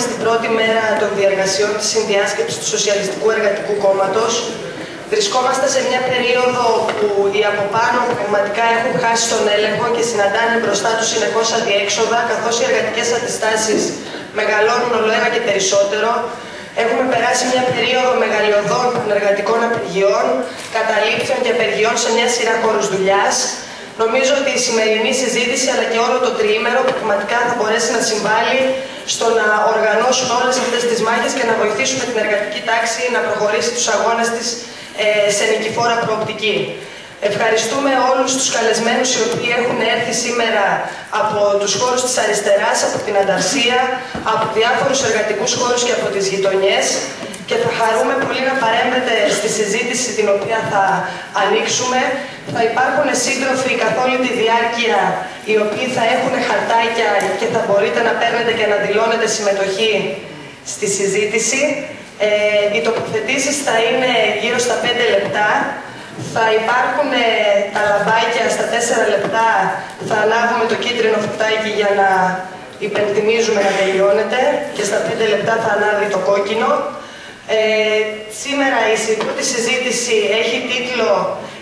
Στην πρώτη μέρα των διεργασιών της συνδιάσκεψης του Σοσιαλιστικού Εργατικού Κόμματος, βρισκόμαστε σε μια περίοδο που οι από πάνω πραγματικά έχουν χάσει τον έλεγχο και συναντάνε μπροστά τους συνεχώς αδιέξοδα, καθώς οι εργατικές αντιστάσεις μεγαλώνουν ολοένα και περισσότερο. Έχουμε περάσει μια περίοδο μεγαλειωδών εργατικών απεργιών, καταλήψεων και απεργιών σε μια σειρά χώρους δουλειάς. Νομίζω ότι η σημερινή συζήτηση αλλά και όλο το τριήμερο πραγματικά θα μπορέσει να συμβάλλει στο να οργανώσουμε όλες αυτές τις μάχες και να βοηθήσουμε την εργατική τάξη να προχωρήσει τους αγώνες της σε νικηφόρα προοπτική. Ευχαριστούμε όλους τους καλεσμένους οι οποίοι έχουν έρθει σήμερα από τους χώρους της αριστεράς, από την Ανταρσία, από διάφορους εργατικούς χώρους και από τις γειτονιές και θα χαρούμε πολύ να παρέμβετε στη συζήτηση την οποία θα ανοίξουμε. Θα υπάρχουν σύντροφοι καθ' όλη τη διάρκεια οι οποίοι θα έχουν χαρτάκια και θα μπορείτε να παίρνετε και να δηλώνετε συμμετοχή στη συζήτηση. Οι τοποθετήσεις θα είναι γύρω στα 5 λεπτά. Θα υπάρχουν τα λαμπάκια στα 4 λεπτά. Θα ανάβουμε το κίτρινο φωτάκι για να υπενθυμίζουμε να τελειώνετε και στα 5 λεπτά θα ανάβει το κόκκινο. Σήμερα η πρώτη συζήτηση έχει τίτλο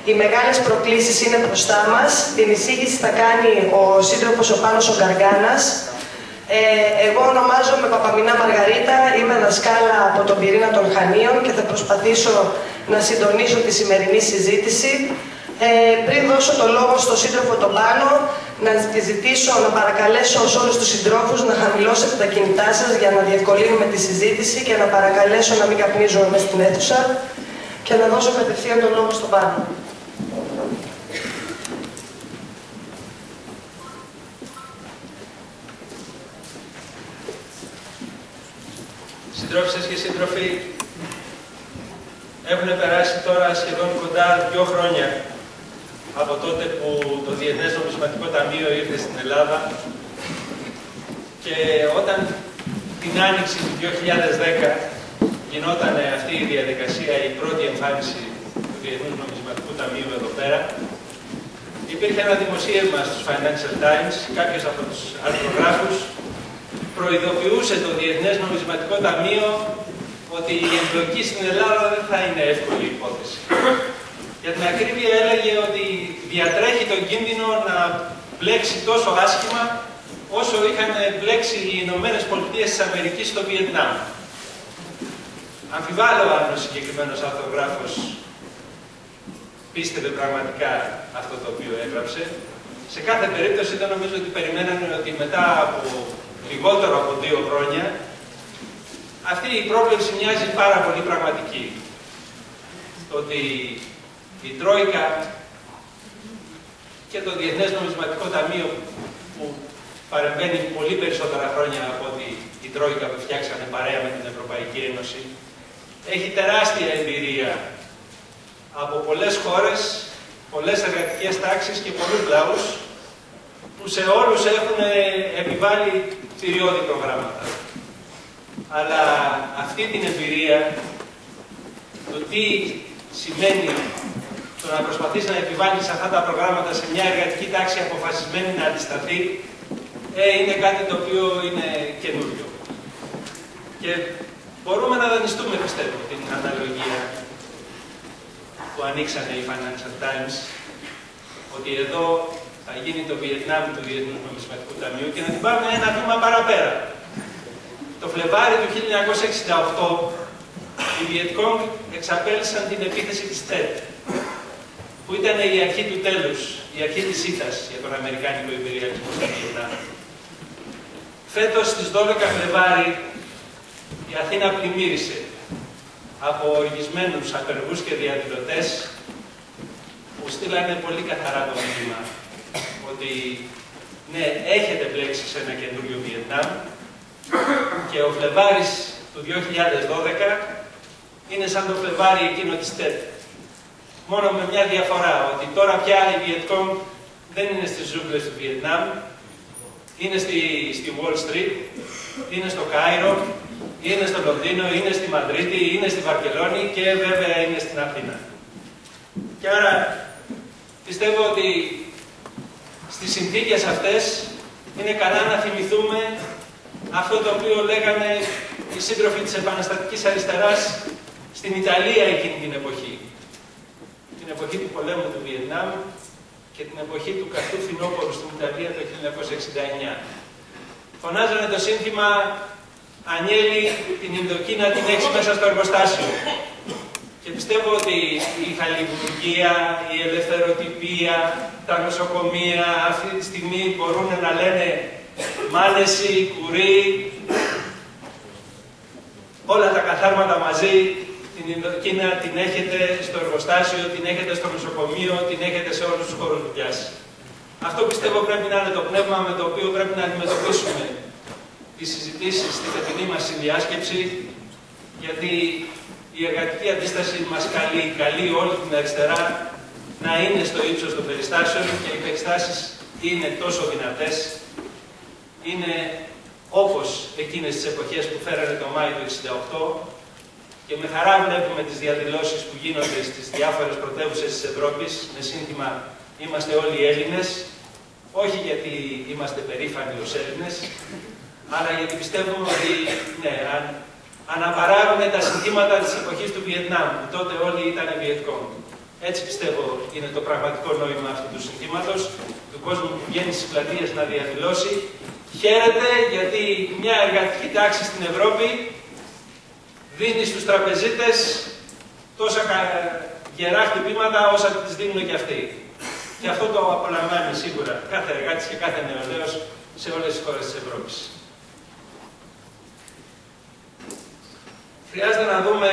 «Οι μεγάλες προκλήσεις είναι μπροστά μας». Την εισήγηση θα κάνει ο σύντροφος ο Πάνος ο Γκαργάνας. Εγώ ονομάζομαι Παπαμινά Μαργαρίτα, είμαι δασκάλα από τον πυρήνα των Χανίων και θα προσπαθήσω να συντονίσω τη σημερινή συζήτηση. Πριν δώσω το λόγο στον σύντροφο τον Πάνο, να ζητήσω, να παρακαλέσω όλους τους συντρόφους να χαμηλώσετε τα κινητά σας για να διευκολύνουμε τη συζήτηση και να παρακαλέσω να μην καπνίζουμε μέσα στην αίθουσα και να δώσω κατευθείαν τον λόγο στον Πάνο. Συντρόφισσες και σύντροφοι, έχουν περάσει τώρα σχεδόν κοντά 2 χρόνια από τότε που το Διεθνές Νομισματικό Ταμείο ήρθε στην Ελλάδα και όταν την άνοιξη του 2010 γινόταν αυτή η διαδικασία, η πρώτη εμφάνιση του Διεθνούς Νομισματικού Ταμείου εδώ πέρα, υπήρχε ένα δημοσίευμα στους Financial Times, κάποιος από τους αρθρογράφους προειδοποιούσε το Διεθνές Νομισματικό Ταμείο ότι η εμπλοκή στην Ελλάδα δεν θα είναι εύκολη υπόθεση. Για την ακρίβεια έλεγε ότι διατρέχει τον κίνδυνο να μπλέξει τόσο άσχημα όσο είχαν μπλέξει οι Ηνωμένες Πολιτείες της Αμερικής στο Βιετνάμ. Αμφιβάλλω αν ο συγκεκριμένος αυτογράφος πίστευε πραγματικά αυτό το οποίο έγραψε. Σε κάθε περίπτωση δεν νομίζω ότι περιμένανε ότι μετά από λιγότερο από 2 χρόνια αυτή η πρόβλεψη μοιάζει πάρα πολύ πραγματική. Το ότι η Τρόικα και το Διεθνές Νομισματικό Ταμείο που παρεμβαίνει πολύ περισσότερα χρόνια από ότι η Τρόικα που φτιάξανε παρέα με την Ευρωπαϊκή Ένωση έχει τεράστια εμπειρία από πολλές χώρες, πολλές εργατικές τάξεις και πολλούς λαούς που σε όλους έχουν επιβάλει θηριώδη προγράμματα. Αλλά αυτή την εμπειρία, το τι σημαίνει το να προσπαθείς να επιβάλλεις αυτά τα προγράμματα σε μια εργατική τάξη αποφασισμένη να αντισταθεί, είναι κάτι το οποίο είναι καινούριο. Και μπορούμε να δανειστούμε, πιστεύω, την αναλογία που ανοίξανε οι Financial Times, ότι εδώ θα γίνει το Βιετνάμ του Διεθνούς Νομισματικού Ταμείου και να την πάμε ένα βήμα παραπέρα. Το Φλεβάρι του 1968 οι Βιετκόγκ εξαπέλυσαν την επίθεση της ΤΕΤ, που ήταν η αρχή του τέλους, η αρχή της ήττας για τον Αμερικάνικο υπεριαλισμό στο Βιετνάμ. Φέτος στις 12 Φλεβάρι η Αθήνα πλημμύρισε από οργισμένους απεργούς και διαδηλωτές που στείλανε πολύ καθαρά το μήνυμα ότι ναι, έχετε μπλέξει σε ένα καινούριο Βιετνάμ και ο Φλεβάρης του 2012 είναι σαν το Φλεβάρι εκείνο της ΤΕΤ. Μόνο με μια διαφορά, ότι τώρα πια οι Βιετκόγκ δεν είναι στις ζούγκλες του Βιετνάμ, είναι στη Wall Street, είναι στο Κάιρο, είναι στο Λονδίνο, είναι στη Μαδρίτη, είναι στη Βαρκελόνη και βέβαια είναι στην Αθήνα. Και άρα πιστεύω ότι στις συνθήκες αυτές είναι καλά να θυμηθούμε αυτό το οποίο λέγανε οι σύντροφοι της επαναστατικής αριστεράς στην Ιταλία εκείνη την εποχή. Την εποχή του πολέμου του Βιετνάμ και την εποχή του καυτού φθινόπωρου στην Ιταλία το 1969. Φωνάζανε το σύνθημα «Ανιέλη, την Ινδοκίνα την έχεις μέσα στο εργοστάσιο». Και πιστεύω ότι η χαλιβουργία, η ελευθεροτυπία, τα νοσοκομεία αυτή τη στιγμή μπορούν να λένε «Μάνεση, κουρί», όλα τα καθάρματα μαζί, την Ινδοκίνα την έχετε στο εργοστάσιο, την έχετε στο νοσοκομείο, την έχετε σε όλους τους χώρους δουλειάς. Αυτό πιστεύω πρέπει να είναι το πνεύμα με το οποίο πρέπει να αντιμετωπίσουμε τις συζητήσεις στη φετινή μας συνδιάσκεψη, γιατί η εργατική αντίσταση μας καλεί όλη την αριστερά να είναι στο ύψος των περιστάσεων και οι περιστάσεις είναι τόσο δυνατές, είναι όπως εκείνες τις εποχές που φέρανε το Μάιο του 1968 και με χαρά βλέπουμε τις διαδηλώσεις που γίνονται στις διάφορες πρωτεύουσες της Ευρώπης με σύνθημα «Είμαστε όλοι Έλληνες», όχι γιατί είμαστε περήφανοι ως Έλληνες, αλλά γιατί πιστεύουμε ότι ναι, αναπαράγουμε τα συνθήματα της εποχής του Βιετνάμ, που τότε όλοι ήταν Βιετκόμ. Έτσι πιστεύω είναι το πραγματικό νόημα αυτού του συνθήματος, του κόσμου που βγαίνει στις πλατείες να διαδηλώσει. Χαίρεται γιατί μια εργατική τάξη στην Ευρώπη δίνει στους τραπεζίτες τόσα γερά χτυπήματα όσα τις δίνουν και αυτοί. Και αυτό το απολαμβάνει σίγουρα κάθε εργάτης και κάθε νεολαίος σε όλες τις χώρες της Ευρώπης. Χρειάζεται να δούμε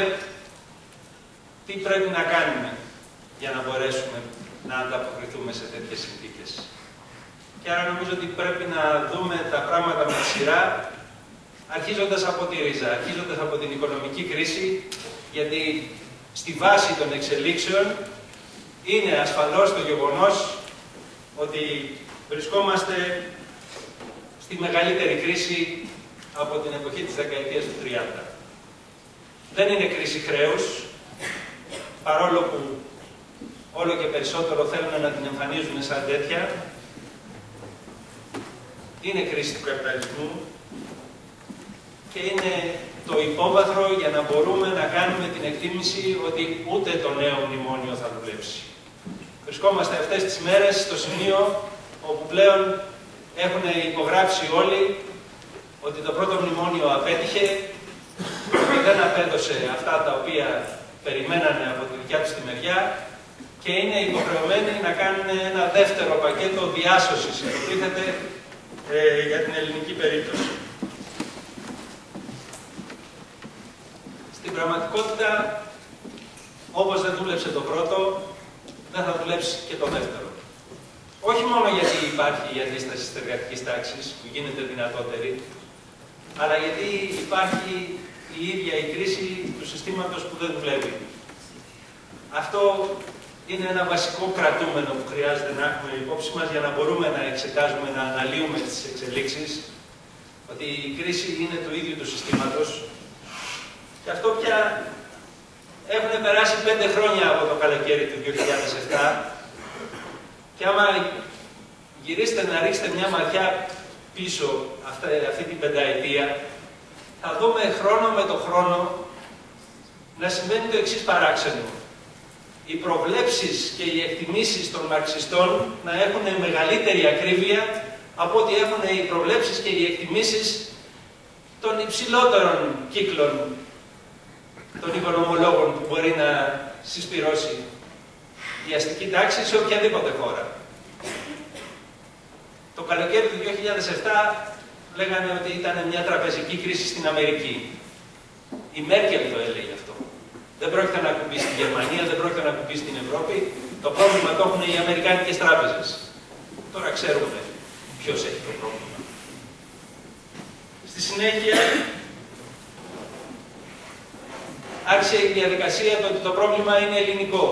τι πρέπει να κάνουμε για να μπορέσουμε να ανταποκριθούμε σε τέτοιες συνθήκες. Και άρα νομίζω ότι πρέπει να δούμε τα πράγματα με σειρά, αρχίζοντας από τη ρίζα, αρχίζοντας από την οικονομική κρίση, γιατί στη βάση των εξελίξεων είναι ασφαλώς το γεγονός ότι βρισκόμαστε στη μεγαλύτερη κρίση από την εποχή της δεκαετίας του 30. Δεν είναι κρίση χρέους, παρόλο που όλο και περισσότερο θέλουν να την εμφανίζουν σαν τέτοια. Είναι κρίση του καπιταλισμού και είναι το υπόβαθρο για να μπορούμε να κάνουμε την εκτίμηση ότι ούτε το νέο μνημόνιο θα δουλέψει. Βρισκόμαστε αυτές τις μέρες στο σημείο όπου πλέον έχουν υπογράψει όλοι ότι το πρώτο μνημόνιο απέτυχε, ότι δεν απέδωσε αυτά τα οποία περιμένανε από τη δικιά τους τη μεριά και είναι υποχρεωμένοι να κάνουν ένα δεύτερο πακέτο διάσωσης, υποτίθεται, για την ελληνική περίπτωση. Στην πραγματικότητα, όπως δεν δούλεψε το πρώτο, δεν θα δουλέψει και το δεύτερο. Όχι μόνο γιατί υπάρχει η αντίσταση της εργατικής τάξης, που γίνεται δυνατότερη, αλλά γιατί υπάρχει η ίδια η κρίση του συστήματος που δεν δουλεύει. Αυτό είναι ένα βασικό κρατούμενο που χρειάζεται να έχουμε υπόψη μας για να μπορούμε να εξετάζουμε, να αναλύουμε τις εξελίξεις, ότι η κρίση είναι του ίδιου του συστήματος και αυτό πια έχουν περάσει 5 χρόνια από το καλοκαίρι του 2007 και άμα γυρίσετε να ρίξετε μια ματιά πίσω αυτή την πενταετία, θα δούμε χρόνο με το χρόνο να συμβαίνει το εξής παράξενο. Οι προβλέψεις και οι εκτιμήσεις των μαρξιστών να έχουν μεγαλύτερη ακρίβεια από ό,τι έχουν οι προβλέψεις και οι εκτιμήσεις των υψηλότερων κύκλων των οικονομολόγων που μπορεί να συσπυρώσει η αστική τάξη σε οποιαδήποτε χώρα. Το καλοκαίρι του 2007 λέγανε ότι ήταν μια τραπεζική κρίση στην Αμερική. Η Μέρκελ το έλεγε αυτό. Δεν πρόκειται να ακουμπήσει στην Γερμανία, δεν πρόκειται να ακουμπήσει στην Ευρώπη. Το πρόβλημα το έχουν οι αμερικάνικες τράπεζες. Τώρα ξέρουμε ποιος έχει το πρόβλημα. Στη συνέχεια, άρχισε η διαδικασία το ότι το πρόβλημα είναι ελληνικό.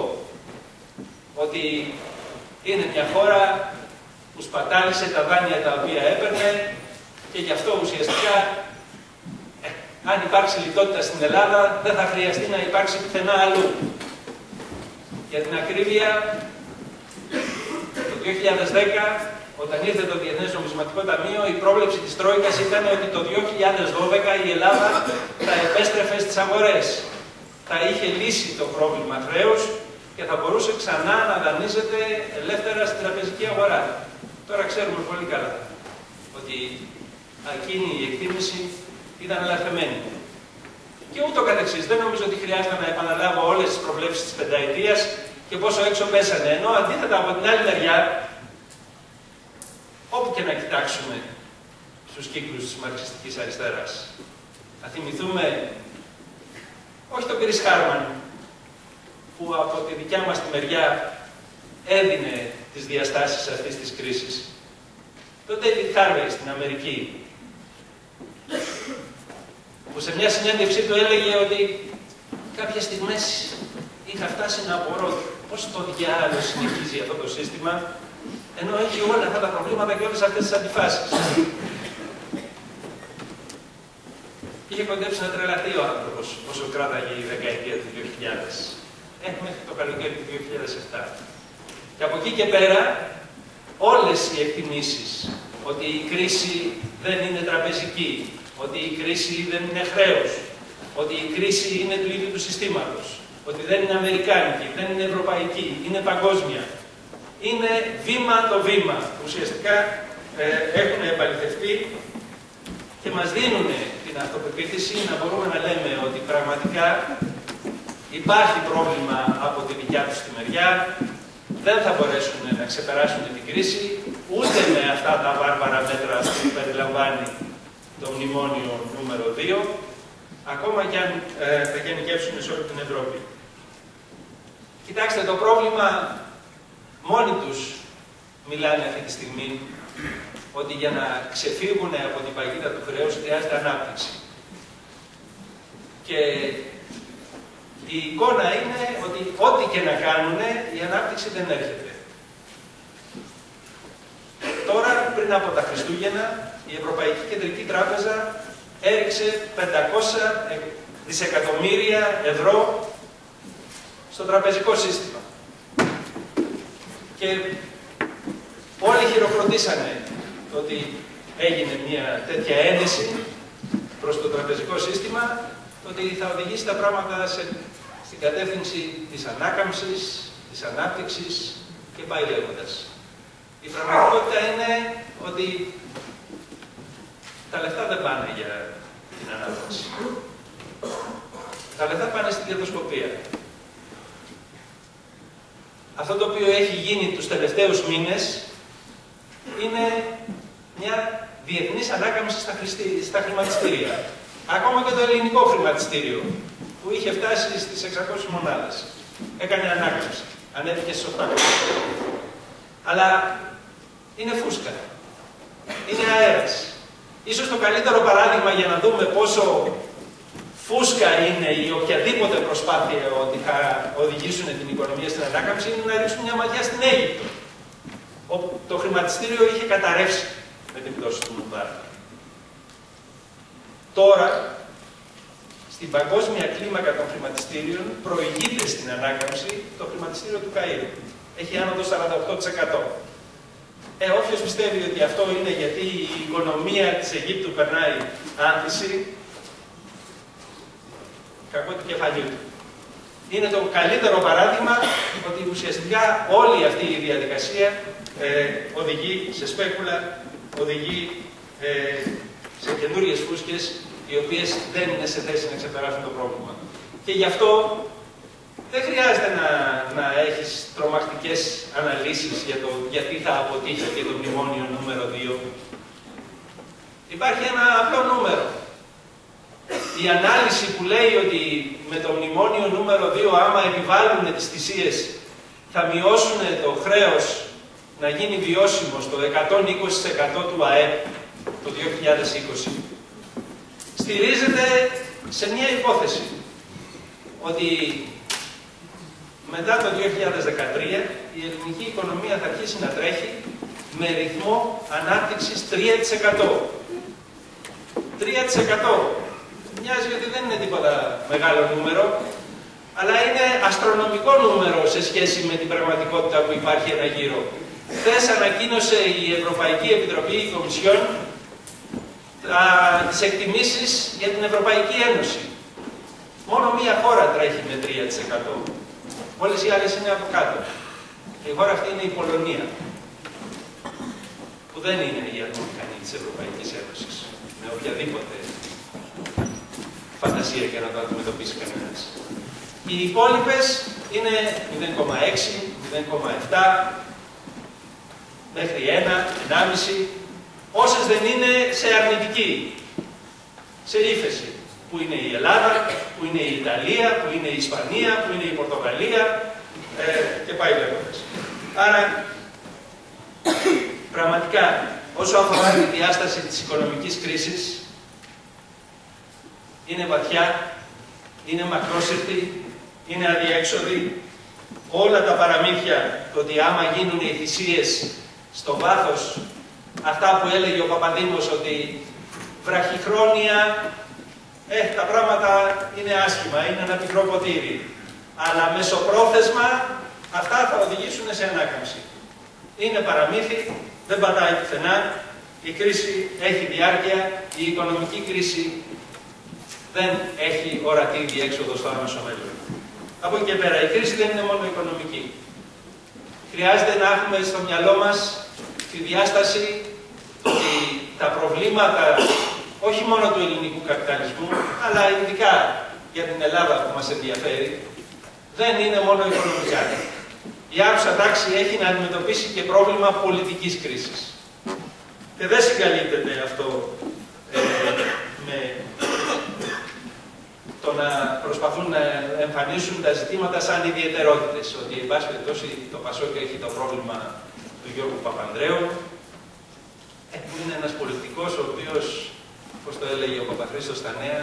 Ότι είναι μια χώρα που σπατάλησε τα δάνεια τα οποία έπαιρνε και γι' αυτό ουσιαστικά αν υπάρξει λιτότητα στην Ελλάδα, δεν θα χρειαστεί να υπάρξει πουθενά αλλού. Για την ακρίβεια, το 2010 Όταν ήρθε το Διεθνές Νομισματικό Ταμείο, η πρόβλεψη της Τρόικας ήταν ότι το 2012 η Ελλάδα θα επέστρεφε στις αγορές. Θα είχε λύσει το πρόβλημα χρέους και θα μπορούσε ξανά να δανείζεται ελεύθερα στην τραπεζική αγορά. Τώρα ξέρουμε πολύ καλά ότι εκείνη η εκτίμηση ήταν λαθεμένη. Και ούτω καθεξής. Δεν νομίζω ότι χρειάζεται να επαναλάβω όλες τις προβλέψεις της πενταετίας και πόσο έξω πέσανε. Ενώ αντίθετα από την άλλη μεριά, όπου και να κοιτάξουμε στους κύκλους της μαρξιστικής αριστεράς, θα θυμηθούμε όχι τον Chris Harman, που από τη δικιά μας τη μεριά έδινε τις διαστάσεις αυτής της κρίσης, τον David Harvey στην Αμερική, που σε μια συνέντευξή του έλεγε ότι κάποιες στιγμές είχα φτάσει να απορώ πώς το διάλογο συνεχίζει αυτό το σύστημα, ενώ έχει όλα αυτά τα προβλήματα και όλες αυτές τις αντιφάσεις. Είχε κοντέψει να τρελαθεί ο άνθρωπος όσο κράταγε η δεκαετία του 2000. Μέχρι το καλοκαίρι του 2007. Και από εκεί και πέρα, όλες οι εκτιμήσεις ότι η κρίση δεν είναι τραπεζική, ότι η κρίση δεν είναι χρέος, ότι η κρίση είναι του ίδιου του συστήματος, ότι δεν είναι αμερικάνικη, δεν είναι ευρωπαϊκή, είναι παγκόσμια. Είναι βήμα το βήμα. Ουσιαστικά έχουν επαληθευτεί και μας δίνουν την αυτοπεποίθηση να μπορούμε να λέμε ότι πραγματικά υπάρχει πρόβλημα από τη δικιά τους τη μεριά, δεν θα μπορέσουν να ξεπεράσουν την κρίση, ούτε με αυτά τα βάρβαρα μέτρα που περιλαμβάνει το μνημόνιο νούμερο 2, ακόμα και αν θα γενικεύσουν σε όλη την Ευρώπη. Κοιτάξτε, το πρόβλημα μόνοι τους μιλάνε αυτή τη στιγμή ότι για να ξεφύγουν από την παγίδα του χρέους χρειάζεται ανάπτυξη. Και η εικόνα είναι ότι ό,τι και να κάνουν, η ανάπτυξη δεν έρχεται. Τώρα, πριν από τα Χριστούγεννα, η Ευρωπαϊκή Κεντρική Τράπεζα έριξε 500 δισεκατομμύρια ευρώ στο τραπεζικό σύστημα. Και όλοι χειροκροτήσανε το ότι έγινε μια τέτοια ένεση προς το τραπεζικό σύστημα, το ότι θα οδηγήσει τα πράγματα στην κατεύθυνση της ανάκαμψης, της ανάπτυξης και πάει λέγοντας. Η πραγματικότητα είναι ότι τα λεφτά δεν πάνε για την ανάπτυξη. Τα λεφτά πάνε στην κερδοσκοπία. Αυτό το οποίο έχει γίνει τους τελευταίους μήνες είναι μια διεθνής ανάκαμψη στα χρηματιστήρια. Ακόμα και το ελληνικό χρηματιστήριο, που είχε φτάσει στις 600 μονάδες, έκανε ανάκαμψη. Ανέβηκε στις 800. Αλλά είναι φούσκα. Είναι αέρας. Ίσως το καλύτερο παράδειγμα για να δούμε πόσο φούσκα είναι η οποιαδήποτε προσπάθεια ότι θα οδηγήσουν την οικονομία στην ανάκαμψη είναι να ρίξουν μια ματιά στην Αίγυπτο, όπου το χρηματιστήριο είχε καταρρεύσει με την πτώση του Μουμπάρακ. Τώρα, στην παγκόσμια κλίμακα των χρηματιστήριων, προηγείται στην ανάκαμψη το χρηματιστήριο του Καΐρου. Έχει άνω το 48%. Όποιος πιστεύει ότι αυτό είναι γιατί η οικονομία της Αιγύπτου περνάει άνθηση, κακό του κεφαλιού του. Είναι το καλύτερο παράδειγμα ότι ουσιαστικά όλη αυτή η διαδικασία οδηγεί σε σπέκουλα, οδηγεί σε καινούριες φούσκες, οι οποίες δεν είναι σε θέση να ξεπεράσουν το πρόβλημα. Και γι' αυτό δεν χρειάζεται να έχεις τρομακτικές αναλύσεις για το γιατί θα αποτύχει και το μνημόνιο νούμερο 2. Υπάρχει ένα απλό νούμερο. Η ανάλυση που λέει ότι με το μνημόνιο νούμερο 2, άμα επιβάλλουν τις θυσίες, θα μειώσουν το χρέος να γίνει βιώσιμο στο 120% του ΑΕΠ το 2020, στηρίζεται σε μια υπόθεση ότι μετά το 2013 η ελληνική οικονομία θα αρχίσει να τρέχει με ρυθμό ανάπτυξης 3%. 3%. Μοιάζει ότι δεν είναι τίποτα μεγάλο νούμερο, αλλά είναι αστρονομικό νούμερο σε σχέση με την πραγματικότητα που υπάρχει ένα γύρο. χθες ανακοίνωσε η Ευρωπαϊκή Επιτροπή, η Κομισιόν, τις εκτιμήσεις για την Ευρωπαϊκή Ένωση. Μόνο μία χώρα τρέχει με 3%. Όλες οι άλλες είναι από κάτω. Η χώρα αυτή είναι η Πολωνία, που δεν είναι η ατμομηχανή της Ευρωπαϊκής Ένωσης, με οποιαδήποτε φαντασία και να το αντιμετωπίσει κανένας. Οι υπόλοιπες είναι 0,6, 0,7, μέχρι 1, 1,5, όσες δεν είναι σε αρνητική, σε ύφεση, που είναι η Ελλάδα, που είναι η Ιταλία, που είναι η Ισπανία, που είναι η Πορτογαλία και πάει λέγοντας. Άρα, πραγματικά, όσο αφορά τη διάσταση της οικονομικής κρίσης, είναι βαθιά, είναι μακρόσυρτη, είναι αδιέξοδη. Όλα τα παραμύθια, ότι άμα γίνουν οι θυσίες στο βάθος, αυτά που έλεγε ο Παπαδήμος, ότι βραχυχρόνια, τα πράγματα είναι άσχημα, είναι ένα πικρό ποτήρι. Αλλά μεσοπρόθεσμα, αυτά θα οδηγήσουν σε ανάκαμψη. Είναι παραμύθι, δεν πατάει πουθενά, η κρίση έχει διάρκεια, η οικονομική κρίση δεν έχει ορατή διέξοδο στο άμεσο μέλλον. Από εκεί και πέρα, η κρίση δεν είναι μόνο οικονομική. Χρειάζεται να έχουμε στο μυαλό μας τη διάσταση ότι τα προβλήματα, όχι μόνο του ελληνικού καπιταλισμού, αλλά ειδικά για την Ελλάδα που μας ενδιαφέρει, δεν είναι μόνο οικονομικά. Η άρχουσα τάξη έχει να αντιμετωπίσει και πρόβλημα πολιτικής κρίσης. Και δεν συγκαλύπτεται αυτό με το να προσπαθούν να εμφανίσουν τα ζητήματα σαν ιδιαιτερότητες. Ότι, εν πάση περιπτώσει, το Πασόκ έχει το πρόβλημα του Γιώργου Παπανδρέου, που είναι ένας πολιτικός ο οποίος, όπως το έλεγε ο Παπαχρήστος στα Νέα,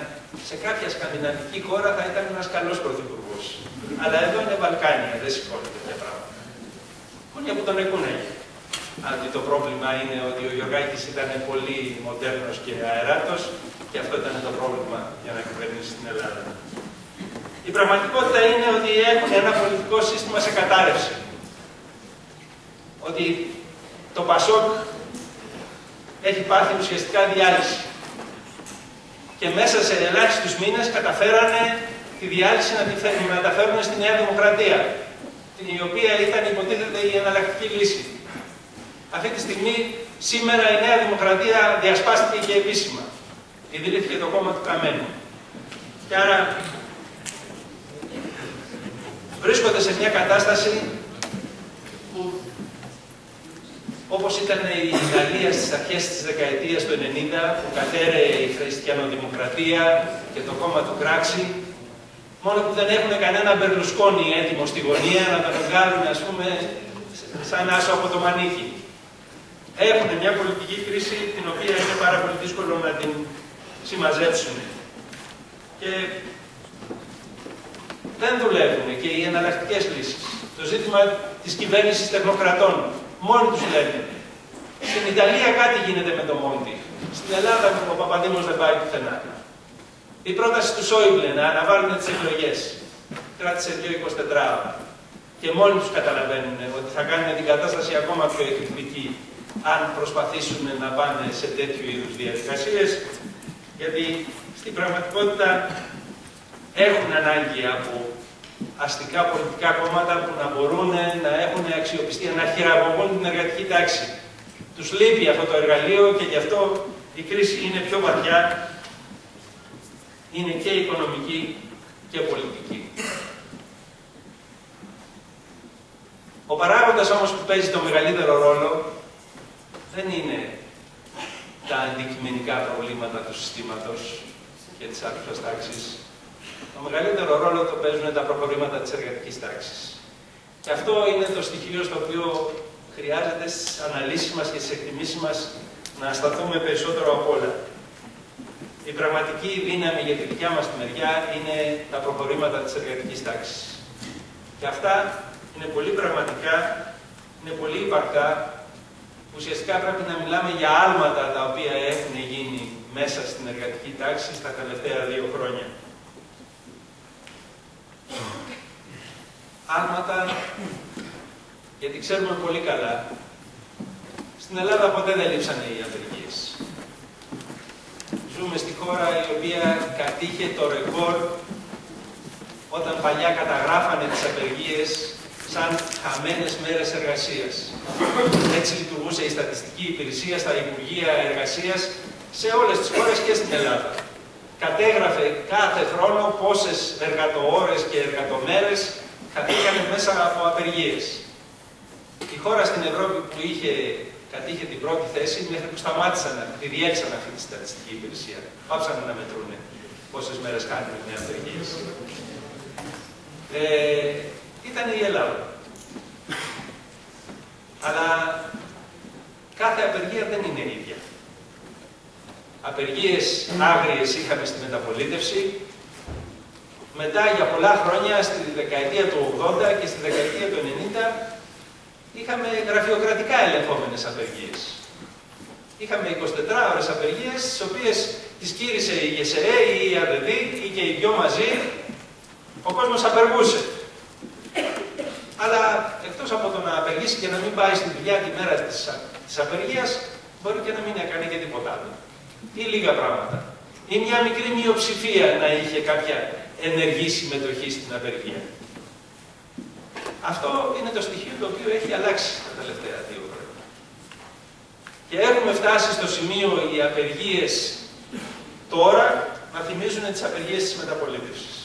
σε κάποια σκανδιναβική χώρα θα ήταν ένας καλός πρωθυπουργός. Αλλά εδώ είναι Βαλκάνια, δεν σηκώνει τέτοια πράγματα. Κούνια που τον εκούνεγε. Αντί το πρόβλημα είναι ότι ο Γιωργάκης ήταν πολύ μοντέρνος και αεράτος και αυτό ήταν το πρόβλημα για να κυβερνήσει την Ελλάδα. Η πραγματικότητα είναι ότι έχουν ένα πολιτικό σύστημα σε κατάρρευση. Ότι το Πασόκ έχει πάθει ουσιαστικά διάλυση. Και μέσα σε ελάχιστους μήνες καταφέρανε τη διάλυση να τη μεταφέρουν στη Νέα Δημοκρατία, η οποία ήταν υποτίθεται η εναλλακτική λύση. Αυτή τη στιγμή, σήμερα η Νέα Δημοκρατία διασπάστηκε και επίσημα. Ιδρύθηκε το κόμμα του Καμένου. Και άρα βρίσκονται σε μια κατάσταση που, όπως ήταν η Ιταλία στις αρχές της δεκαετίας του 90, που κατέρεε η χριστιανοδημοκρατία και το κόμμα του Κράξι, μόνο που δεν έχουν κανένα Μπερλουσκόνι έτοιμο στη γωνία να τον βγάλουν, ας πούμε, σαν άσο από το μανίκι. Έχουν μια πολιτική κρίση την οποία είναι πάρα πολύ δύσκολο να την συμμαζέψουν. Και δεν δουλεύουν και οι εναλλακτικές λύσεις. Το ζήτημα της κυβέρνησης τεχνοκρατών, μόνοι τους λένε. Στην Ιταλία κάτι γίνεται με το Μόντι. Στην Ελλάδα ο Παπαδήμος δεν πάει πουθενά. Η πρόταση του Σόιμπλε να αναβάλουν τις εκλογές κράτησε 2-24 ώρα. Και μόνοι τους καταλαβαίνουν ότι θα κάνουν την κατάσταση ακόμα πιο εκρηκτική αν προσπαθήσουν να πάνε σε τέτοιου είδους διαδικασίες, γιατί στην πραγματικότητα έχουν ανάγκη από αστικά πολιτικά κόμματα που να μπορούν να έχουν αξιοπιστία, να χειραγωγούν την εργατική τάξη. Τους λείπει αυτό το εργαλείο και γι' αυτό η κρίση είναι πιο βαθιά, είναι και οικονομική και πολιτική. Ο παράγοντας όμως που παίζει το μεγαλύτερο ρόλο δεν είναι τα αντικειμενικά προβλήματα του συστήματος και της άρχουσας τάξης. Το μεγαλύτερο ρόλο το παίζουν τα προβλήματα της εργατικής τάξης. Και αυτό είναι το στοιχείο στο οποίο χρειάζεται στις αναλύσεις μας και στις εκτιμήσεις μας να σταθούμε περισσότερο απ' όλα. Η πραγματική δύναμη για τη δικιά μας τη μεριά είναι τα προχωρήματα της εργατικής τάξης. Και αυτά είναι πολύ πραγματικά, είναι πολύ υπαρκτά. Ουσιαστικά πρέπει να μιλάμε για άλματα τα οποία έχουν γίνει μέσα στην εργατική τάξη στα τελευταία 2 χρόνια. Άλματα, γιατί ξέρουμε πολύ καλά Στην Ελλάδα ποτέ δεν λείψανε οι απεργίες. Ζούμε στη χώρα η οποία κατήχε το ρεκόρ όταν παλιά καταγράφανε τις απεργίες σαν χαμένες μέρες εργασίας. Έτσι λειτουργούσε η στατιστική υπηρεσία στα Υπουργεία Εργασίας σε όλες τις χώρες και στην Ελλάδα. Κατέγραφε κάθε χρόνο πόσες εργατοώρες και εργατομέρες κατήχανε μέσα από απεργίες. Η χώρα στην Ευρώπη που κατήχε την πρώτη θέση μέχρι που σταμάτησαν, τη διέλυσαν αυτή τη στατιστική υπηρεσία. Πάψαν να μετρούν πόσες μέρες κάνουν με απεργίες. Ήταν η Ελλάδα. Αλλά κάθε απεργία δεν είναι ίδια. Απεργίες άγριες είχαμε στη μεταπολίτευση. Μετά για πολλά χρόνια, στη δεκαετία του 80 και στη δεκαετία του 90, είχαμε γραφειοκρατικά ελεγχόμενες απεργίες. Είχαμε 24 ώρες απεργίες, τις οποίες τις κήρυσε η ΓΕΣΕΕ ή η ΑΔΔ ή και οι δυο μαζί. Ο κόσμος απεργούσε. Αλλά εκτός από το να απεργήσει και να μην πάει στη δουλειά τη μέρα της απεργίας, μπορεί και να μην έκανε και τίποτα άλλο. Ή λίγα πράγματα. Ή μια μικρή μειοψηφία να είχε κάποια ενεργή συμμετοχή στην απεργία. Αυτό είναι το στοιχείο το οποίο έχει αλλάξει τα τελευταία 2 χρόνια. Και έχουμε φτάσει στο σημείο οι απεργίες τώρα να θυμίζουν τις απεργίες της μεταπολίτευσης.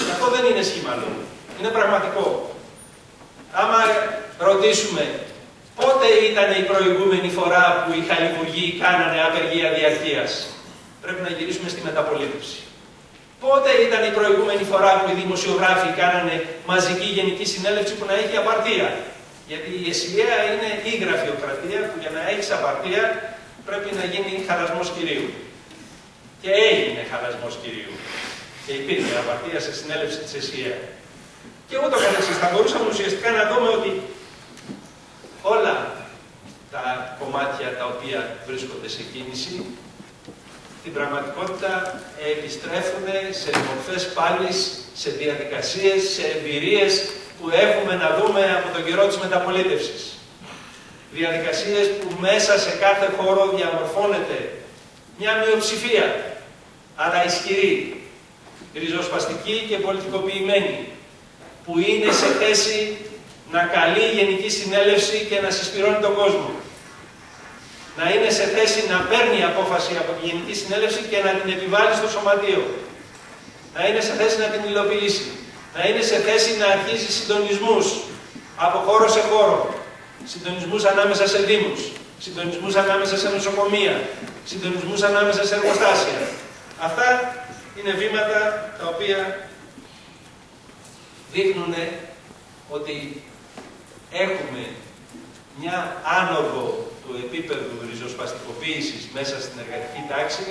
Και αυτό δεν είναι σχήμα λόγου. Είναι πραγματικό. Άμα ρωτήσουμε πότε ήταν η προηγούμενη φορά που οι χαλιβουργοί κάνανε απεργία διαρκείας, πρέπει να γυρίσουμε στη μεταπολίτευση. Πότε ήταν η προηγούμενη φορά που οι δημοσιογράφοι κάνανε μαζική γενική συνέλευση που να έχει απαρτία? Γιατί η ΕΣΥΑ είναι η γραφειοκρατία που για να έχεις απαρτία πρέπει να γίνει χαλασμός κυρίου. Και έγινε χαλασμός κυρίου. Και υπήρχε απαρτία σε συνέλευση της ΕΣΥΑ. Και ούτω καθεξής. Θα μπορούσαμε ουσιαστικά να δούμε ότι όλα τα κομμάτια τα οποία βρίσκονται σε κίνηση στην πραγματικότητα επιστρέφουν σε μορφές πάλης, σε διαδικασίες, σε εμπειρίες που έχουμε να δούμε από τον καιρό της μεταπολίτευσης. Διαδικασίες που μέσα σε κάθε χώρο διαμορφώνεται μια μειοψηφία, αλλά ισχυρή, ριζοσπαστική και πολιτικοποιημένη, που είναι σε θέση να καλεί γενική συνέλευση και να συσπηρώνει τον κόσμο. Να είναι σε θέση να παίρνει απόφαση από τη Γενική Συνέλευση και να την επιβάλλει στο Σωματείο. Να είναι σε θέση να την υλοποιήσει. Να είναι σε θέση να αρχίσει συντονισμούς από χώρο σε χώρο. Συντονισμούς ανάμεσα σε δήμους. Συντονισμούς ανάμεσα σε νοσοκομεία. Συντονισμούς ανάμεσα σε εργοστάσια. Αυτά είναι βήματα τα οποία δείχνουν ότι έχουμε μια άνοδο του επίπεδου ριζοσπαστικοποίησης μέσα στην εργατική τάξη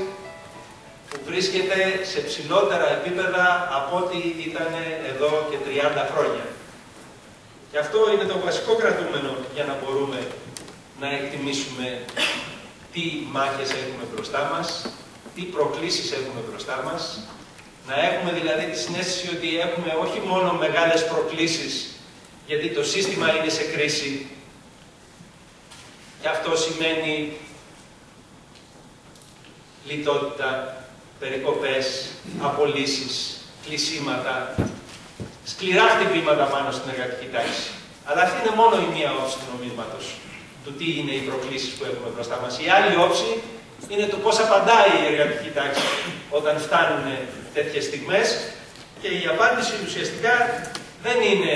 που βρίσκεται σε ψηλότερα επίπεδα από ό,τι ήταν εδώ και 30 χρόνια. Και αυτό είναι το βασικό κρατούμενο για να μπορούμε να εκτιμήσουμε τι μάχες έχουμε μπροστά μας, τι προκλήσεις έχουμε μπροστά μας, να έχουμε δηλαδή τη συναίσθηση ότι έχουμε όχι μόνο μεγάλες προκλήσεις γιατί το σύστημα είναι σε κρίση. Και αυτό σημαίνει λιτότητα, περικοπές, απολύσεις, κλεισίματα, σκληρά χτυπήματα πάνω στην εργατική τάξη. Αλλά αυτή είναι μόνο η μία όψη του νομίσματος, του τι είναι οι προκλήσεις που έχουμε μπροστά μας. Η άλλη όψη είναι το πώς απαντάει η εργατική τάξη όταν φτάνουν τέτοιες στιγμές και η απάντηση ουσιαστικά δεν είναι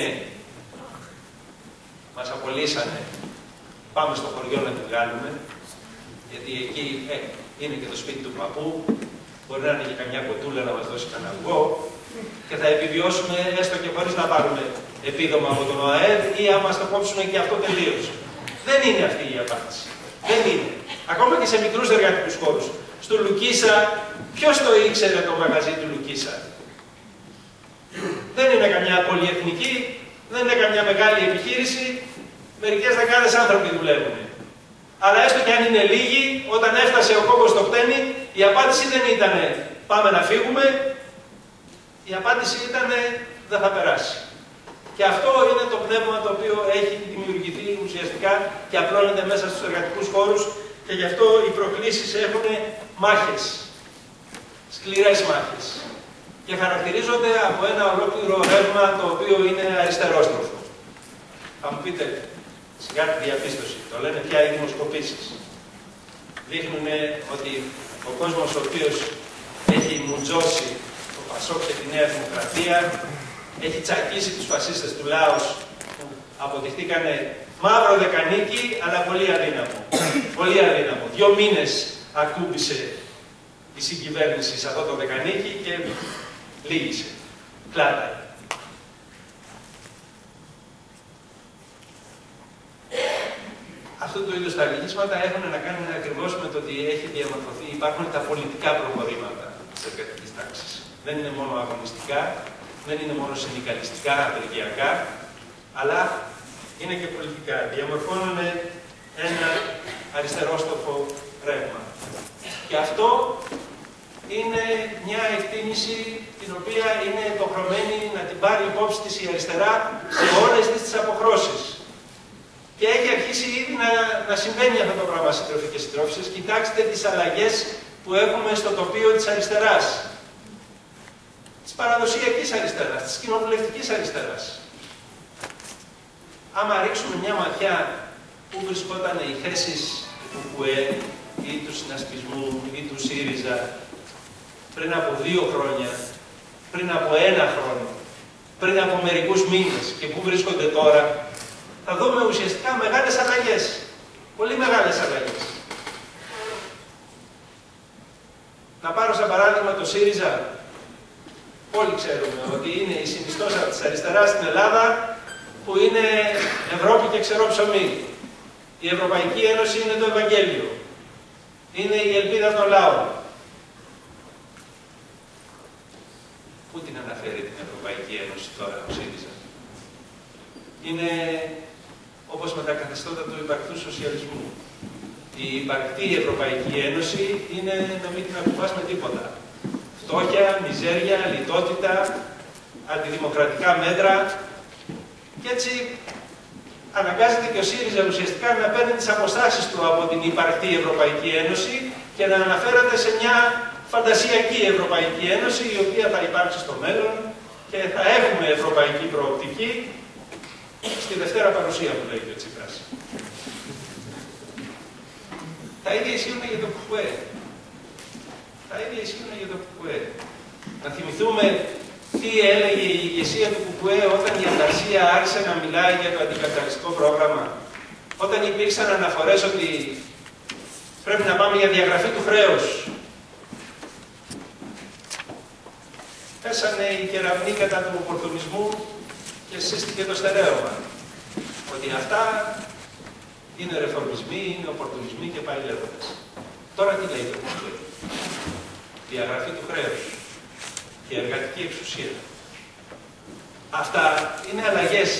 μας απολύσανε, πάμε στο χωριό να τη βγάλουμε, γιατί εκεί είναι και το σπίτι του παππού, μπορεί να είναι και καμιά κοτούλα να μας δώσει κανένα αυγό και θα επιβιώσουμε έστω και χωρίς να πάρουμε επίδομα από τον ΟΑΕΔ ή άμα μας το κόψουν και αυτό τελείως. Δεν είναι αυτή η απάντηση. Δεν είναι. Ακόμα και σε μικρούς εργατικούς χώρους. Στο Λουκίσα, ποιος το ήξερε το μαγαζί του Λουκίσα? Δεν είναι καμιά πολυεθνική, δεν είναι καμιά μεγάλη επιχείρηση, μερικές δεκάδες άνθρωποι δουλεύουν. Αλλά έστω και αν είναι λίγοι, όταν έφτασε ο κόκκος στο χτένι, η απάντηση δεν ήταν πάμε να φύγουμε, η απάντηση ήταν δεν θα περάσει. Και αυτό είναι το πνεύμα το οποίο έχει δημιουργηθεί ουσιαστικά ουσιαστικά και απλώνεται μέσα στους εργατικούς χώρους και γι' αυτό οι προκλήσεις έχουν μάχες, σκληρές μάχες και χαρακτηρίζονται από ένα ολόκληρο ρεύμα το οποίο είναι αριστερόστροφο. Θα μου πείτε, σιγά τη διαπίστωση, το λένε πια οι δημοσκοπήσεις. Δείχνουν ότι ο κόσμος ο οποίος έχει μουτζώσει το Πασόκ και τη Νέα Δημοκρατία, έχει τσακίσει τους φασίστες του Λάος που αποδειχτήκανε μαύρο δεκανίκι, αλλά πολύ αδύναμο. Πολύ αδύναμο. 2 μήνες ακούμπησε η συγκυβέρνηση σε αυτό το δεκανίκι και λύγησε. Κλάταρε. Αυτού του είδους τα λυγίσματα έχουν να κάνουν ακριβώς με το ότι έχει διαμορφωθεί, υπάρχουν τα πολιτικά προχωρήματα της εργατικής τάξης. Δεν είναι μόνο αγωνιστικά, δεν είναι μόνο συνδικαλιστικά, απεργιακά, αλλά είναι και πολιτικά. Διαμορφώνουν ένα αριστερόστοφο ρεύμα. Και αυτό είναι μια εκτίμηση την οποία είναι υποχρεωμένη να την πάρει υπόψη της η αριστερά σε όλες τις αποχρώσεις. Και έχει αρχίσει ήδη να συμβαίνει αυτό το πράγμα, σύντροφοι και συντρόφισσες. Κοιτάξτε τις αλλαγές που έχουμε στο τοπίο της αριστεράς. Της παραδοσιακής αριστεράς, της κοινοβουλευτικής αριστεράς. Άμα ρίξουμε μια ματιά που βρισκόταν οι θέσεις του ΚΚΕ ή του συνασπισμού ή του ΣΥΡΙΖΑ πριν από 2 χρόνια, πριν από 1 χρόνο, πριν από μερικούς μήνες και πού βρίσκονται τώρα, θα δούμε ουσιαστικά μεγάλες αλλαγές. Πολύ μεγάλες αλλαγές. Να πάρω σαν παράδειγμα το ΣΥΡΙΖΑ. Όλοι ξέρουμε ότι είναι η συνιστόσα της αριστεράς στην Ελλάδα που είναι Ευρώπη και ξερό ψωμί. Η Ευρωπαϊκή Ένωση είναι το Ευαγγέλιο. Είναι η ελπίδα των λαών. Πού την αναφέρει την Ευρωπαϊκή Ένωση τώρα ο ΣΥΡΙΖΑ? Είναι όπως με τα καθεστώτα του υπαρκτού σοσιαλισμού. Η υπαρκτή Ευρωπαϊκή Ένωση είναι να μην την ακουμπάς με τίποτα. Φτώχεια, μιζέρια, λιτότητα, αντιδημοκρατικά μέτρα. Και έτσι αναγκάζεται και ο ΣΥΡΙΖΑ ουσιαστικά να παίρνει τις αποστάσεις του από την υπαρκτή Ευρωπαϊκή Ένωση και να αναφέρεται σε μια φαντασιακή Ευρωπαϊκή Ένωση η οποία θα υπάρξει στο μέλλον και θα έχουμε ευρωπαϊκή προοπτική στη Δευτέρα παρουσία που λέει και ο Τσίπρας. Τα ίδια ισχύουν για το ΚΚΕ. Τα ίδια ισχύουν για το ΚΚΕ. Να θυμηθούμε τι έλεγε η ηγεσία του ΚΚΕ όταν η Ανταρσία άρχισε να μιλάει για το αντικαπιταλιστικό πρόγραμμα. Όταν υπήρξαν αναφορές ότι πρέπει να πάμε για διαγραφή του χρέους. Πέσανε οι κεραυνοί κατά του οπορτουνισμού και σύστηκε το στερέωμα. Ότι αυτά είναι ρεφορμισμοί, είναι οπορτουνισμοί και πάει λέγοντας. Τώρα τι λέει το ΚΚΕ? Διαγραφή του χρέους και εργατική εξουσία. Αυτά είναι αλλαγές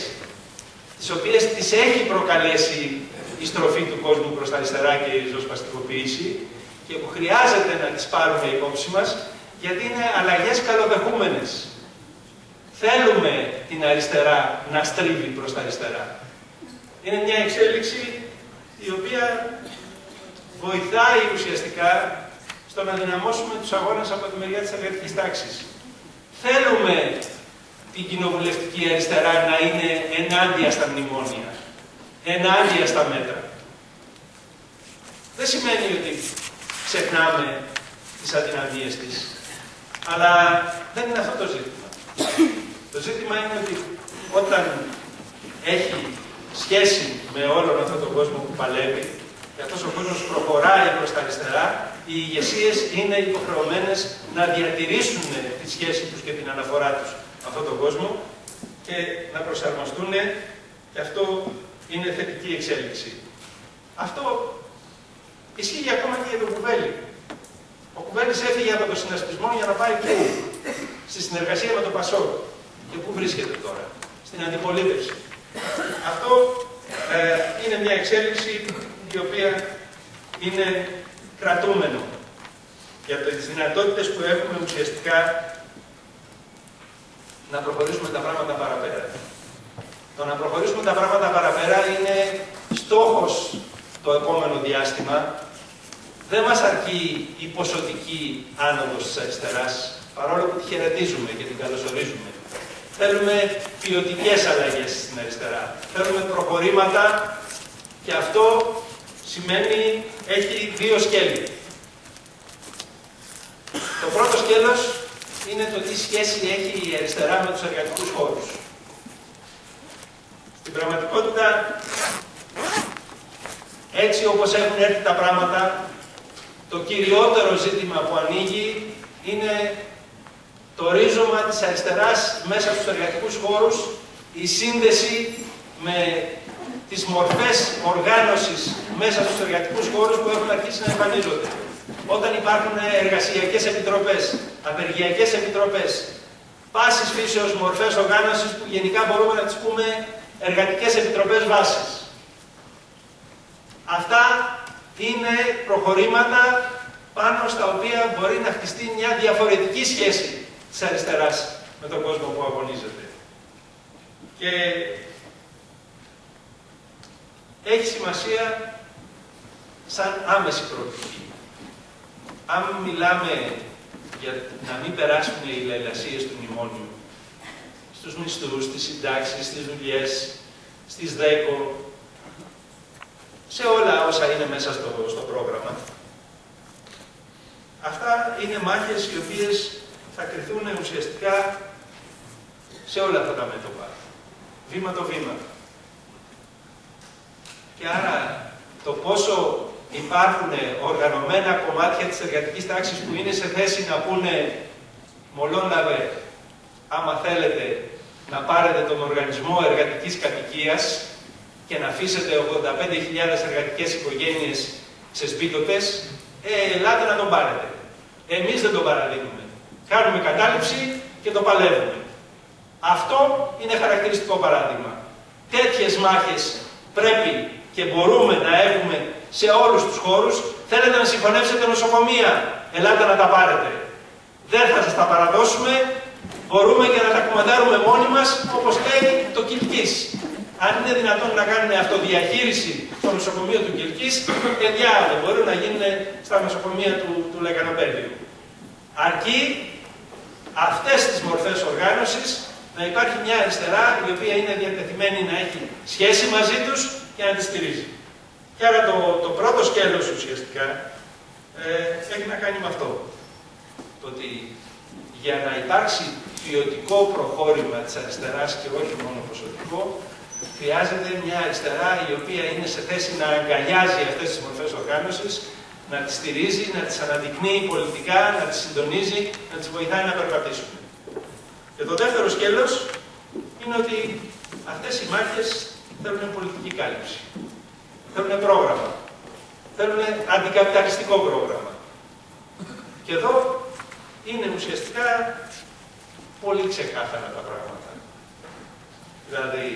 τις οποίες τις έχει προκαλέσει η στροφή του κόσμου προς τα αριστερά και η ριζοσπαστικοποίηση και που χρειάζεται να τις πάρουμε υπόψη μας γιατί είναι αλλαγές καλοδεχούμενες. Θέλουμε την αριστερά να στρίβει προς τα αριστερά. Είναι μια εξέλιξη η οποία βοηθάει ουσιαστικά στο να δυναμώσουμε τους αγώνες από τη μεριά της εργατικής τάξης. Θέλουμε την κοινοβουλευτική αριστερά να είναι ενάντια στα μνημόνια, ενάντια στα μέτρα. Δεν σημαίνει ότι ξεχνάμε τις αδυναμίες της, αλλά δεν είναι αυτό το ζήτημα. Το ζήτημα είναι ότι όταν έχει σχέση με όλον αυτόν τον κόσμο που παλεύει και αυτός ο κόσμος προχωράει προς τα αριστερά, οι ηγεσίες είναι υποχρεωμένες να διατηρήσουν τη σχέση τους και την αναφορά τους με αυτόν τον κόσμο και να προσαρμοστούν και αυτό είναι θετική εξέλιξη. Αυτό ισχύει ακόμα και για τον Κουβέλη. Ο Κουβέλης έφυγε από τον συνασπισμό για να πάει πού? Στη συνεργασία με τον Πασόκ. Και πού βρίσκεται τώρα? Στην αντιπολίτευση. Αυτό είναι μια εξέλιξη η οποία είναι κρατούμενο για τις δυνατότητες που έχουμε ουσιαστικά να προχωρήσουμε τα πράγματα παραπέρα. Το να προχωρήσουμε τα πράγματα παραπέρα είναι στόχος το επόμενο διάστημα δεν μας αρκεί η ποσοτική άνοδος της αριστεράς, παρόλο που τη χαιρετίζουμε και την καλωσορίζουμε. Θέλουμε ποιοτικές αλλαγές στην αριστερά. Θέλουμε προχωρήματα και αυτό σημαίνει, έχει δύο σκέλη. Το πρώτο σκέλος είναι το τι σχέση έχει η αριστερά με τους εργατικούς χώρους. Στην πραγματικότητα, έτσι όπως έχουν έρθει τα πράγματα, το κυριότερο ζήτημα που ανοίγει είναι το ρίζωμα της αριστεράς μέσα στους εργατικούς χώρους, η σύνδεση με τις μορφές οργάνωσης μέσα στους εργατικούς χώρους που έχουν αρχίσει να εμφανίζονται. Όταν υπάρχουν εργασιακές επιτροπές, απεργιακές επιτροπές, πάσης φύσεως μορφές οργάνωσης που γενικά μπορούμε να τις πούμε εργατικές επιτροπές βάσης. Αυτά είναι προχωρήματα πάνω στα οποία μπορεί να χτιστεί μια διαφορετική σχέση της αριστεράς με τον κόσμο που αγωνίζεται. Και έχει σημασία σαν άμεση προοπτική. Αν μιλάμε για να μην περάσουν οι λαϊλασίες του μνημόνιου στους μισθούς, στις συντάξεις, στις δουλειές, στις ΔΕΚΟ, σε όλα όσα είναι μέσα στο πρόγραμμα, αυτά είναι μάχες οι οποίες θα κριθούν ουσιαστικά σε όλα αυτά τα μέτωπα, βήμα το βήμα. Και άρα το πόσο υπάρχουν οργανωμένα κομμάτια της εργατικής τάξης που είναι σε θέση να πούνε «Μολόναβε, άμα θέλετε να πάρετε τον οργανισμό εργατικής κατοικίας και να αφήσετε 85.000 εργατικές οικογένειες ξεσπίτωτες, ελάτε να τον πάρετε». Εμείς δεν τον παραδίνουμε. Κάνουμε κατάληψη και το παλεύουμε. Αυτό είναι χαρακτηριστικό παράδειγμα. Τέτοιες μάχες πρέπει και μπορούμε να έχουμε σε όλους τους χώρους. Θέλετε να συγχωνεύσετε νοσοκομεία, ελάτε να τα πάρετε. Δεν θα σας τα παραδώσουμε, μπορούμε και να τα κουμαντάρουμε μόνοι μας, όπως λέει το Κιλκής. Αν είναι δυνατόν να κάνουν αυτοδιαχείριση στο νοσοκομείο του Κιλκής, διάλογο μπορούν να γίνουν στα νοσοκομεία του Λεκανοπέδιου. Αρκεί αυτές τις μορφές οργάνωσης να υπάρχει μια αριστερά η οποία είναι διατεθειμένη να έχει σχέση μαζί τους και να τη στηρίζει. Και άρα το πρώτο σκέλος ουσιαστικά έχει να κάνει με αυτό. Το ότι για να υπάρξει ποιοτικό προχώρημα της αριστεράς και όχι μόνο ποσοτικό, χρειάζεται μια αριστερά η οποία είναι σε θέση να αγκαλιάζει αυτές τις μορφές οργάνωσης, να τις στηρίζει, να τις αναδεικνύει πολιτικά, να τις συντονίζει, να τις βοηθάει να περπατήσουν. Και το δεύτερο σκέλος είναι ότι αυτές οι μάχες θέλουν πολιτική κάλυψη. Θέλουν πρόγραμμα. Θέλουν αντικαπιταλιστικό πρόγραμμα. Και εδώ είναι ουσιαστικά πολύ ξεκάθαρα τα πράγματα. Δηλαδή,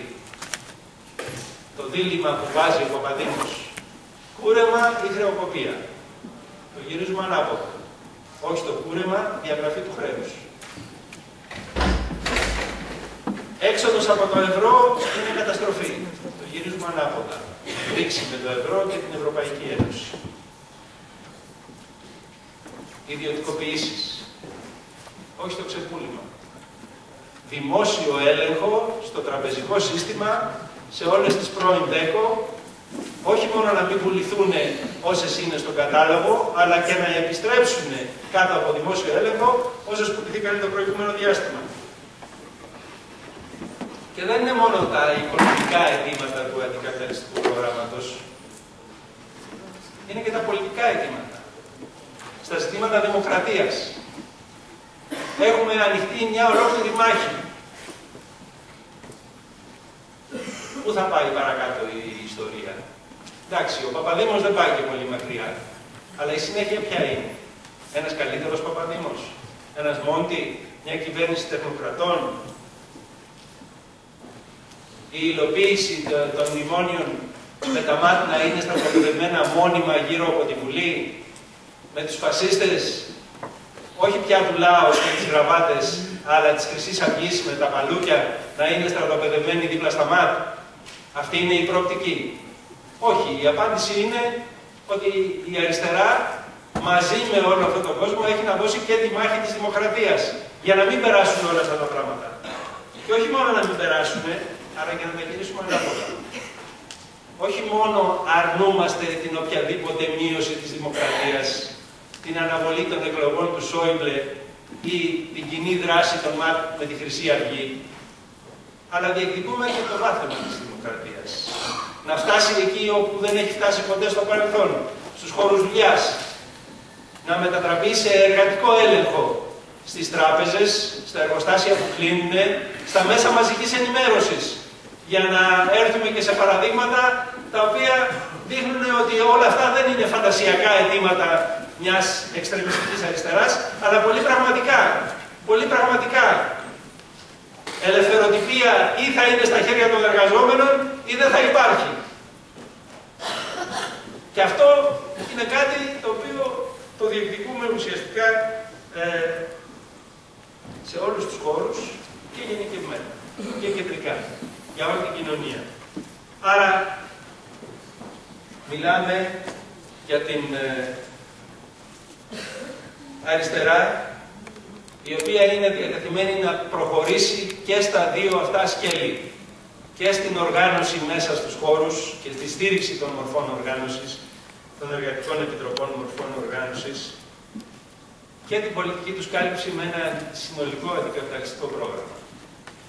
το δίλημμα που βάζει ο Παπαδήμος, κούρεμα ή χρεοκοπία. Το γυρίζουμε ανάποδα. Όχι στο κούρεμα, διαγραφή του χρέους. Έξοδος από το ευρώ είναι καταστροφή. Το γυρίζουμε ανάποδα. Ρήξη με το ευρώ και την Ευρωπαϊκή Ένωση. Ιδιωτικοποιήσεις. Όχι στο ξεπούλημα. Δημόσιο έλεγχο στο τραπεζικό σύστημα σε όλες τις πρώην ΔΕΚΟ, όχι μόνο να μην πουληθούν όσες είναι στον κατάλογο, αλλά και να επιστρέψουν κάτω από δημόσιο έλεγχο όσες πουληθήκαν το προηγούμενο διάστημα. Και δεν είναι μόνο τα οικονομικά αιτήματα του αντικαπιταλιστικού προγράμματος, είναι και τα πολιτικά αιτήματα. Στα ζητήματα δημοκρατίας έχουμε ανοιχτεί μια ολόκληρη μάχη. Πού θα πάει παρακάτω η ιστορία? Εντάξει, ο Παπαδήμος δεν πάει και πολύ μακριά. Αλλά η συνέχεια ποια είναι? Ένας καλύτερος Παπαδήμος? Ένας Μόντι? Μια κυβέρνηση τεχνοκρατών? Η υλοποίηση των μνημόνιων με τα ΜΑΤ να είναι στρατοπεδεμένα μόνιμα γύρω από τη Βουλή, με τους φασίστες, όχι πια του Λάος και τις γραβάτες, αλλά της Χρυσής Αυγής με τα παλούκια να είναι στρατοπεδεμένοι δίπλα στα ΜΑΤ. Αυτή είναι η προοπτική. Όχι, η απάντηση είναι ότι η αριστερά μαζί με όλο αυτόν τον κόσμο έχει να δώσει και τη μάχη της δημοκρατίας για να μην περάσουν όλα αυτά τα πράγματα. Και όχι μόνο να μην περάσουμε, αλλά και να τα γυρίσουμε ανάποδα. Όχι μόνο αρνούμαστε την οποιαδήποτε μείωση της δημοκρατίας, την αναβολή των εκλογών του Σόιμπλε ή την κοινή δράση των ΜΑΤ με τη Χρυσή Αυγή, αλλά διεκδικούμε και το βάθος της δημοκρατίας. Να φτάσει εκεί όπου δεν έχει φτάσει ποτέ στο παρελθόν, στους χώρους δουλειάς. Να μετατραπεί σε εργατικό έλεγχο στις τράπεζες, στα εργοστάσια που κλείνουν, στα μέσα μαζικής ενημέρωσης, για να έρθουμε και σε παραδείγματα τα οποία δείχνουν ότι όλα αυτά δεν είναι φαντασιακά αιτήματα μιας εξτρεμιστικής αριστεράς, αλλά πολύ πραγματικά. Πολύ πραγματικά. Ελευθεροτυπία ή θα είναι στα χέρια των εργαζόμενων ή δεν θα υπάρχει. Και αυτό είναι κάτι το οποίο το διεκδικούμε ουσιαστικά σε όλους τους χώρους και γενικευμένα και κεντρικά, για όλη την κοινωνία. Άρα, μιλάμε για την αριστερά, η οποία είναι διατεθειμένη να προχωρήσει και στα δύο αυτά σκέλη. Και στην οργάνωση μέσα στους χώρους και στη στήριξη των μορφών οργάνωσης, των εργατικών επιτροπών μορφών οργάνωσης, και την πολιτική τους κάλυψη με ένα συνολικό αντικαπιταλιστικό πρόγραμμα.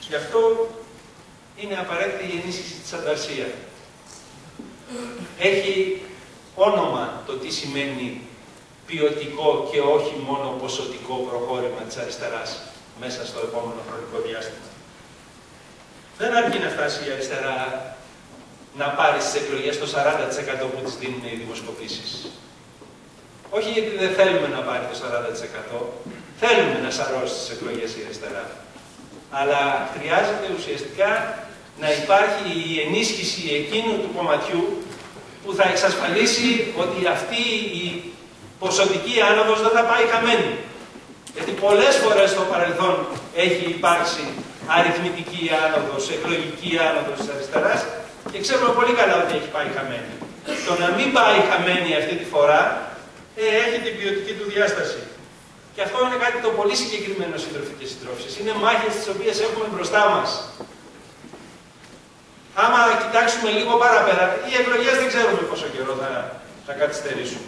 Γι' αυτό είναι απαραίτητη η ενίσχυση της ανταρσίας. Έχει όνομα το τι σημαίνει ποιοτικό και όχι μόνο ποσοτικό προχώρημα της αριστεράς μέσα στο επόμενο χρονικό διάστημα. Δεν αρκεί να φτάσει η αριστερά να πάρει στις εκλογές το 40% που της δίνουν οι δημοσκοπήσεις. Όχι γιατί δεν θέλουμε να πάρει το 40%, θέλουμε να σαρώσει τις εκλογές η αριστερά. Αλλά χρειάζεται ουσιαστικά να υπάρχει η ενίσχυση εκείνου του κομματιού που θα εξασφαλίσει ότι αυτή η ποσοτική άνοδος δεν θα πάει χαμένη. Γιατί πολλές φορές στο παρελθόν έχει υπάρξει αριθμητική άνοδος, εκλογική άνοδος της αριστεράς και ξέρουμε πολύ καλά ότι έχει πάει χαμένη. Το να μην πάει χαμένη αυτή τη φορά έχει την ποιοτική του διάσταση. Και αυτό είναι κάτι το πολύ συγκεκριμένο, σύντροφοι και συντρόφισσες. Είναι μάχες τις οποίες έχουμε μπροστά μας. Άμα κοιτάξουμε λίγο παραπέρα, οι εκλογές δεν ξέρουμε πόσο καιρό θα καθυστερήσουν.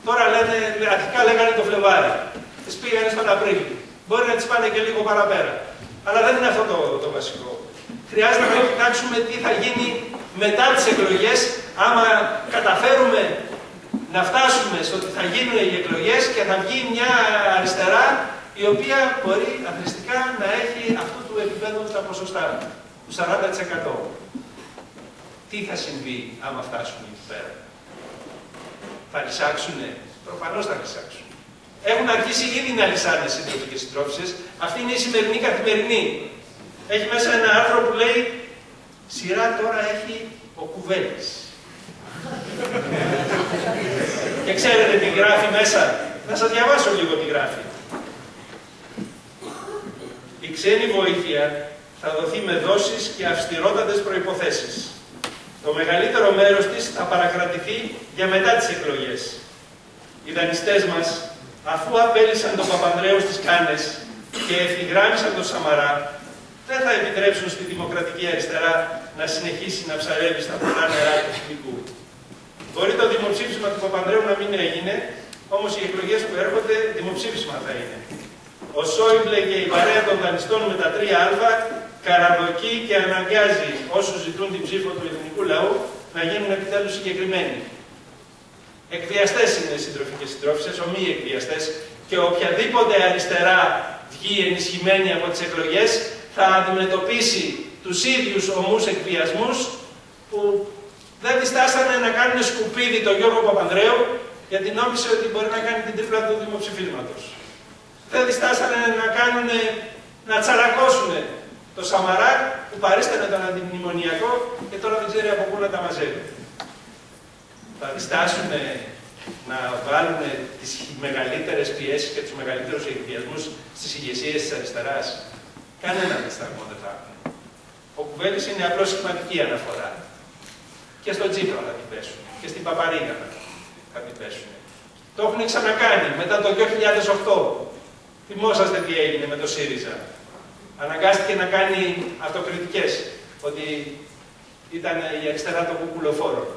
Τώρα λένε, αρχικά λέγανε το Φλεβάρι. Τις πήγανε στον Απρίλιο. Μπορεί να τις πάνε και λίγο παραπέρα. Αλλά δεν είναι αυτό το βασικό. Χρειάζεται να κοιτάξουμε τι θα γίνει μετά τις εκλογές, άμα καταφέρουμε να φτάσουμε στο ότι θα γίνουν οι εκλογές και θα βγει μια αριστερά η οποία μπορεί αθρηστικά να έχει αυτού του επίπεδου τα ποσοστά, του 40%. Τι θα συμβεί άμα φτάσουμε εκεί πέρα? Θα λυσάξουνε? Προφανώς θα λυσάξουν. Έχουν αρχίσει ήδη να λυσάνε, σύντροφοι και συντρόφισσες. Αυτή είναι η σημερινή καθημερινή. Έχει μέσα ένα άρθρο που λέει «Σειρά τώρα έχει ο Κουβέλης». Και ξέρετε τι γράφει μέσα? Να σας διαβάσω λίγο τι γράφει. Η ξένη βοήθεια θα δοθεί με δόσεις και αυστηρότατες προϋποθέσεις. Το μεγαλύτερο μέρος της θα παρακρατηθεί για μετά τις εκλογές. Οι δανειστές μας, αφού απέλυσαν τον Παπανδρέου στις Κάνες και ευθυγράμμισαν τον Σαμαρά, δεν θα επιτρέψουν στη δημοκρατική αριστερά να συνεχίσει να ψαρεύει στα πολλά νερά του εθνικού. Μπορεί το δημοψήφισμα του Παπανδρέου να μην έγινε, όμως οι εκλογές που έρχονται δημοψήφισμα θα είναι. Ο Σόιμπλε και η παρέα των δανειστών με τα 3α καραδοκεί και αναγκάζει όσους ζητούν την ψήφο του ελληνικού λαού να γίνουν επιτέλους συγκεκριμένοι. Εκβιαστές είναι, σύντροφοι και συντρόφισσες, ομοίοι εκβιαστές, και οποιαδήποτε αριστερά βγει ενισχυμένη από τις εκλογές θα αντιμετωπίσει τους ίδιους ομούς εκβιασμούς που δεν διστάσανε να κάνουν σκουπίδι τον Γιώργο Παπανδρέου γιατί νόμισε ότι μπορεί να κάνει την τρίπλα του δημοψηφίσματος. Δεν διστάσανε να τσαλακώσουν το Σαμαρά που παρίστανε τον αντιμνημονιακό και τώρα δεν ξέρει από πού να τα μαζεύει. Θα διστάσουν να βάλουν τις μεγαλύτερες πιέσεις και τους μεγαλύτερους εκβιασμούς στις ηγεσίες της αριστεράς? Κανένα δισταγμό δεν θα έχουν. Ο Κουβέλης είναι απλώς σχηματική αναφορά. Και στον Τσίπρα θα την πέσουν. Και στην Παπαρίγα θα την πέσουν. Το έχουν ξανακάνει μετά το 2008. Θυμόσαστε τι έγινε με το ΣΥΡΙΖΑ. Αναγκάστηκε να κάνει αυτοκριτικές ότι ήταν η αριστερά των κουκουλοφόρων.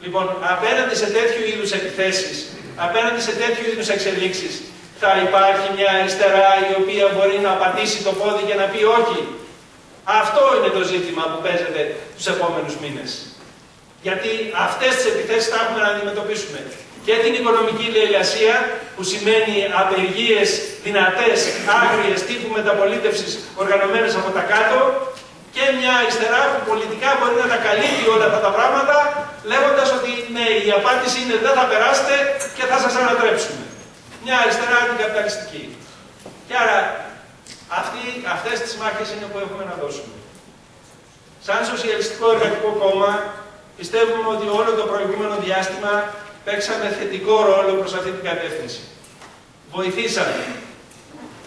Λοιπόν, απέναντι σε τέτοιου είδους επιθέσεις, απέναντι σε τέτοιου είδους εξελίξεις, θα υπάρχει μια αριστερά η οποία μπορεί να πατήσει το πόδι και να πει όχι. Αυτό είναι το ζήτημα που παίζεται τους επόμενους μήνες. Γιατί αυτές τις επιθέσεις θα έχουμε να αντιμετωπίσουμε. Και την οικονομική λαιλασία, που σημαίνει απεργίες δυνατές, άγριες, τύπου μεταπολίτευσης οργανωμένες από τα κάτω, και μια αριστερά που πολιτικά μπορεί να τα καλύπτει όλα αυτά τα πράγματα, λέγοντας ότι ναι, η απάντηση είναι δεν θα περάσετε και θα σας ανατρέψουμε. Μια αριστερά αντικαπιταλιστική. Και άρα αυτές τις μάχες είναι που έχουμε να δώσουμε. Σαν Σοσιαλιστικό Εργατικό Κόμμα, πιστεύουμε ότι όλο το προηγούμενο διάστημα παίξαμε θετικό ρόλο προς αυτή την κατεύθυνση. Βοηθήσαμε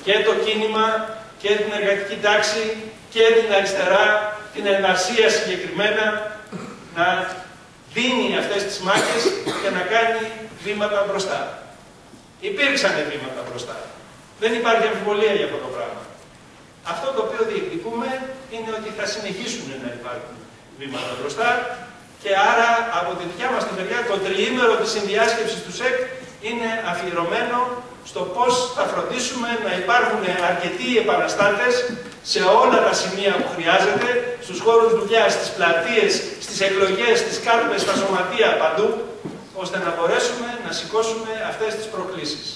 και το κίνημα και την εργατική τάξη και την αριστερά, την εναρσία συγκεκριμένα, να δίνει αυτές τις μάχες και να κάνει βήματα μπροστά. Υπήρξαν βήματα μπροστά. Δεν υπάρχει αμφιβολία για αυτό το πράγμα. Αυτό το οποίο διεκδικούμε είναι ότι θα συνεχίσουν να υπάρχουν βήματα μπροστά και άρα από τη δικιά μας τη μεριά το τριήμερο της συνδιάσκεψης του ΣΕΚ είναι αφιερωμένο στο πώς θα φροντίσουμε να υπάρχουν αρκετοί επαναστάτες σε όλα τα σημεία που χρειάζεται, στους χώρους δουλειάς, στις πλατείες, στις εκλογές, στις κάλπες, στα σωματεία, παντού, ώστε να μπορέσουμε να σηκώσουμε αυτές τις προκλήσεις.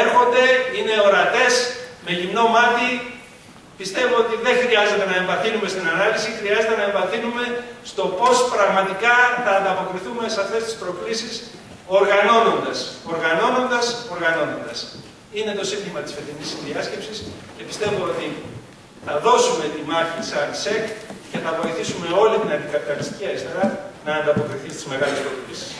Έρχονται, είναι ορατές, με γυμνό μάτι. Πιστεύω ότι δεν χρειάζεται να εμπαθύνουμε στην ανάλυση, χρειάζεται να εμπαθύνουμε στο πώς πραγματικά θα ανταποκριθούμε σε αυτές τις προκλήσεις, οργανώνοντας. Είναι το σύνθημα της φετινής συνδιάσκεψης και πιστεύω ότι θα δώσουμε τη μάχη σαν ΣΕΚ και θα βοηθήσουμε όλη την αντικαπιταλιστική αριστερά να ανταποκριθεί στις μεγάλες προκλήσεις.